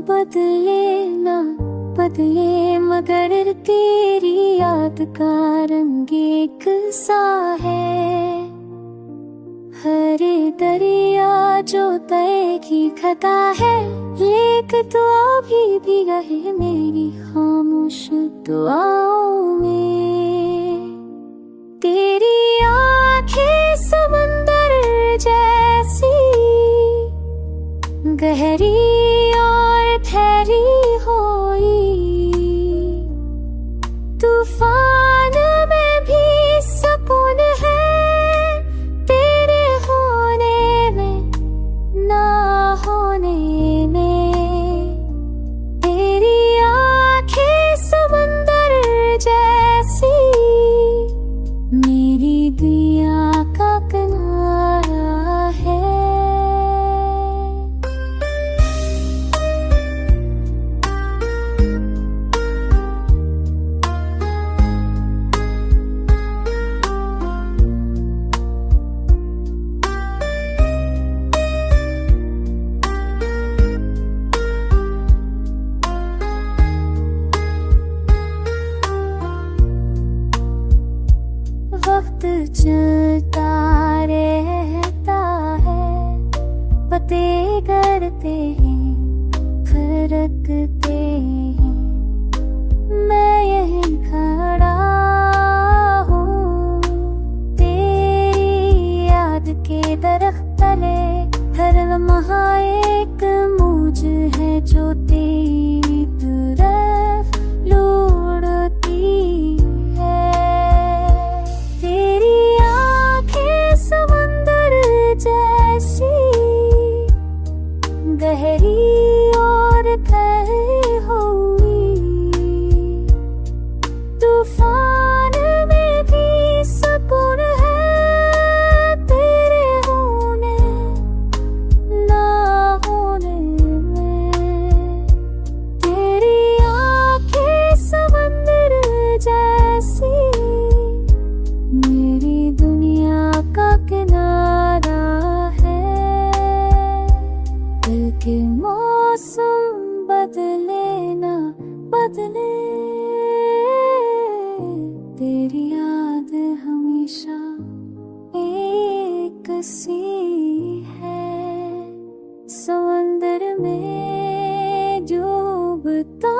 बदले ना बदले मगर तेरी याद का रंग एक सा है। हरे दरिया जो तय की खता है, लेक तो अभी भी रहे मेरी खामोश दुआओं में। तेरी आंखें समंदर जैसी गहरी और ठहरी हुई, तूफान में भी सुकून है तेरे होने में ना होने में। तेरी आंखें समंदर जैसी मेरी दुनिया का किनारा है। वक्त चलता रहता है, पते करते हैं फरकते हैं। मैं यहीं खड़ा हूँ तेरी याद के दरख्त तले, हर लम्हा एक मूज है जो तेरी तरफ लौटती है। तेरी आंखें समंदर जैसी गहरी और ठहरी हुई, तूफान में भी सुकून है तेरे होने ना होने में। तेरी आंखें समंदर जैसी मेरी दुनिया का किनारा है। दिल के मौसम बदले ना बदले, तेरी याद हमेशा एक सी है। समंदर में डूबता